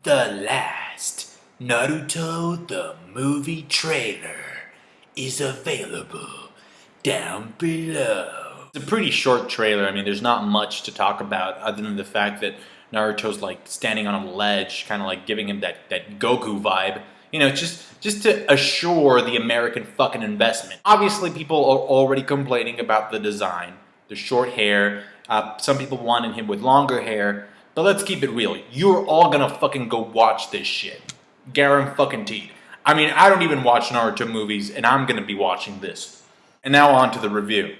The last Naruto the movie trailer is available down below. It's a pretty short trailer. I mean, there's not much to talk about other than the fact that Naruto's like standing on a ledge, kind of like giving him that Goku vibe. You know, just to assure the American fucking investment. Obviously, people are already complaining about the design, the short hair. Some people wanted him with longer hair. But let's keep it real. You're all gonna fucking go watch this shit. Guaranteed. I mean, I don't even watch Naruto movies, and I'm gonna be watching this. And now on to the review.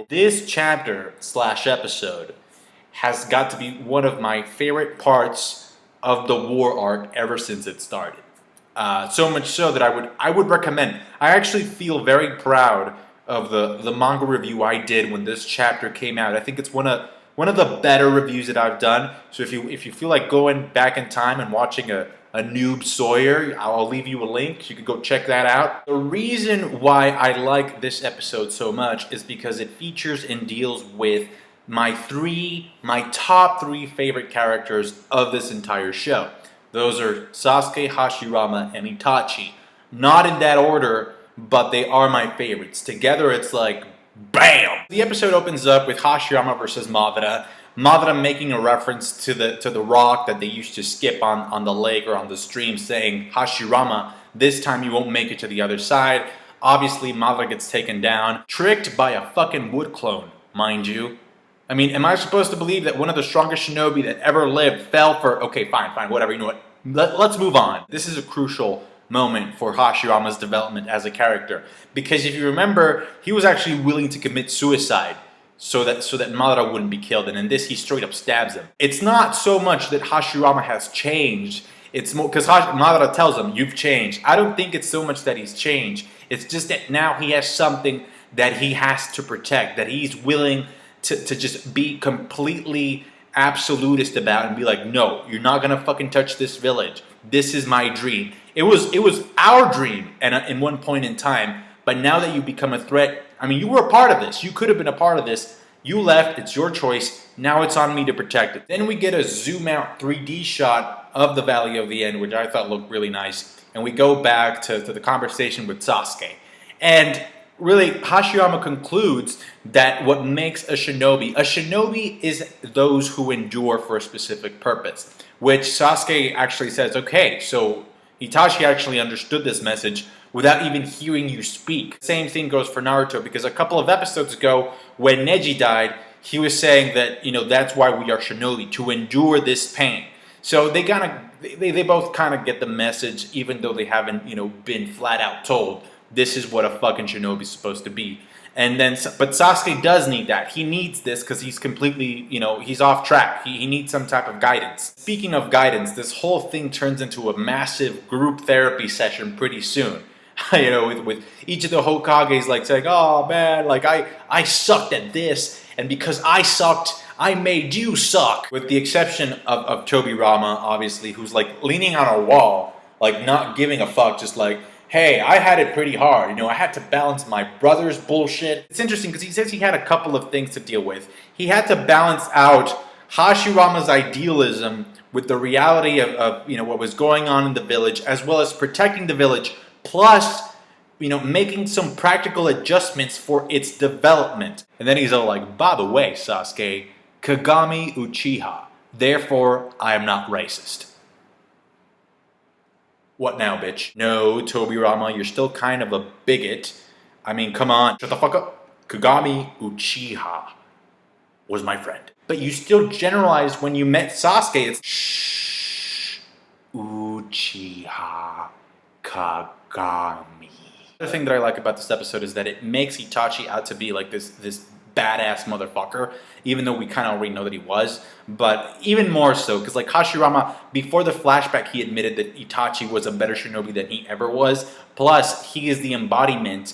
This chapter / episode has got to be one of my favorite parts of the war arc ever since it started. So much so that I would recommend. I actually feel very proud of the manga review I did when this chapter came out. I think it's one of the better reviews that I've done. So if you feel like going back in time and watching a Noob Sawyer, I'll leave you a link. So you can go check that out. The reason why I like this episode so much is because it features and deals with my top three favorite characters of this entire show. Those are Sasuke, Hashirama, and Itachi. Not in that order, but they are my favorites. Together, it's like, BAM! The episode opens up with Hashirama versus Madara. Madara making a reference to the rock that they used to skip on the lake or on the stream, saying, Hashirama, this time you won't make it to the other side. Obviously, Madara gets taken down, tricked by a fucking wood clone, mind you. I mean, am I supposed to believe that one of the strongest shinobi that ever lived fell for... Okay, fine, whatever, you know what? Let's move on. This is a crucial moment for Hashirama's development as a character. Because if you remember, he was actually willing to commit suicide so that Madara wouldn't be killed. And in this, he straight up stabs him. It's not so much that Hashirama has changed. It's more... Because Madara tells him, you've changed. I don't think it's so much that he's changed. It's just that now he has something that he has to protect. That he's willing... To just be completely absolutist about and be like, no, you're not gonna fucking touch this village. This is my dream. It was our dream in one point in time, but now that you become a threat, I mean, you were a part of this. You could have been a part of this. You left. It's your choice. Now it's on me to protect it. Then we get a zoom out 3D shot of the Valley of the End, which I thought looked really nice. And we go back to the conversation with Sasuke. And really, Hashirama concludes that what makes a shinobi is those who endure for a specific purpose. Which Sasuke actually says, okay, so Itachi actually understood this message without even hearing you speak. Same thing goes for Naruto, because a couple of episodes ago, when Neji died, he was saying that, you know, that's why we are shinobi, to endure this pain. So they both kind of get the message, even though they haven't, you know, been flat out told. This is what a fucking shinobi is supposed to be. And then, but Sasuke does need that. He needs this because he's completely, you know, he's off track. He needs some type of guidance. Speaking of guidance, this whole thing turns into a massive group therapy session pretty soon. You know, with each of the Hokages like saying, oh man, like I sucked at this. And because I sucked, I made you suck. With the exception of Tobirama, obviously, who's like leaning on a wall, like not giving a fuck, just like, hey, I had it pretty hard. You know, I had to balance my brother's bullshit. It's interesting because he says he had a couple of things to deal with. He had to balance out Hashirama's idealism with the reality of you know, what was going on in the village, as well as protecting the village, plus, you know, making some practical adjustments for its development. And then he's all like, by the way, Sasuke, Kagami Uchiha. Therefore, I am not racist. What now, bitch? No, Tobirama, you're still kind of a bigot. I mean, come on. Shut the fuck up. Kagami Uchiha was my friend. But you still generalized when you met Sasuke. It's shh. Uchiha Kagami. The thing that I like about this episode is that it makes Itachi out to be like this badass motherfucker, even though we kind of already know that he was, but even more so, because like Hashirama, before the flashback, he admitted that Itachi was a better shinobi than he ever was, plus he is the embodiment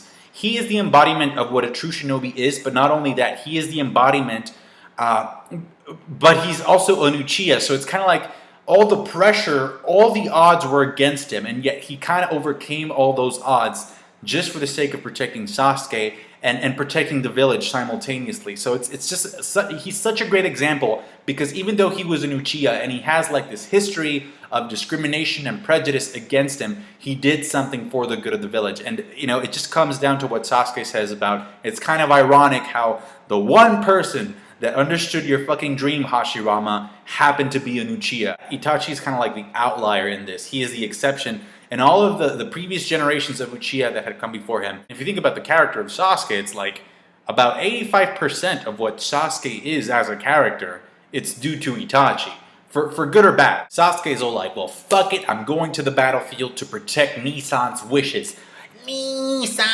of what a true shinobi is, but not only that, he is the embodiment, but he's also an Uchiha, so it's kind of like all the pressure, all the odds were against him, and yet he kind of overcame all those odds just for the sake of protecting Sasuke. and protecting the village simultaneously. So it's just, he's such a great example, because even though he was an Uchiha and he has like this history of discrimination and prejudice against him, he did something for the good of the village. And you know, it just comes down to what Sasuke says about, it's kind of ironic how the one person that understood your fucking dream, Hashirama, happened to be an Uchiha. Itachi is kind of like the outlier in this. He is the exception. And all of the previous generations of Uchiha that had come before him, if you think about the character of Sasuke, it's like about 85% of what Sasuke is as a character, it's due to Itachi. For good or bad. Sasuke's all like, well, fuck it, I'm going to the battlefield to protect Nisan's wishes. Nisan!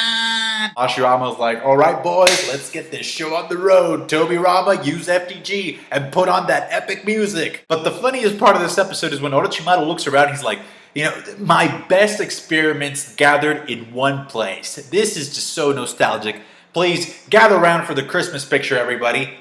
Hashirama's like, alright boys, let's get this show on the road. Tobirama, use FDG and put on that epic music. But the funniest part of this episode is when Orochimaru looks around, he's like, you know, my best experiments gathered in one place. This is just so nostalgic. Please gather around for the Christmas picture, everybody.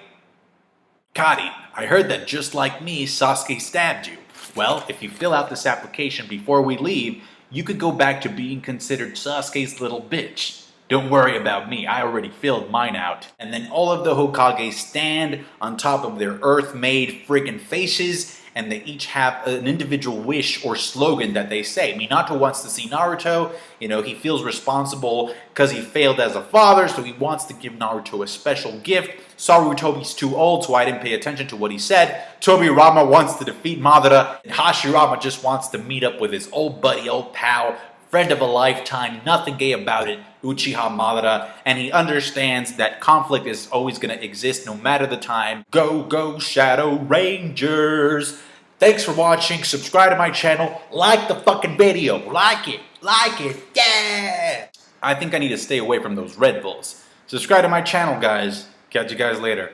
Kari, I heard that just like me, Sasuke stabbed you. Well, if you fill out this application before we leave, you could go back to being considered Sasuke's little bitch. Don't worry about me, I already filled mine out. And then all of the Hokages stand on top of their earth-made friggin' faces, and they each have an individual wish or slogan that they say. Minato wants to see Naruto. You know, he feels responsible because he failed as a father, so he wants to give Naruto a special gift. Sarutobi's too old, so I didn't pay attention to what he said. Tobirama wants to defeat Madara, and Hashirama just wants to meet up with his old buddy, old pal, friend of a lifetime, nothing gay about it, Uchiha Madara, and he understands that conflict is always going to exist no matter the time. Go, go, Shadow Rangers! Thanks for watching, subscribe to my channel, like the fucking video, like it, yeah! I think I need to stay away from those Red Bulls. Subscribe to my channel, guys. Catch you guys later.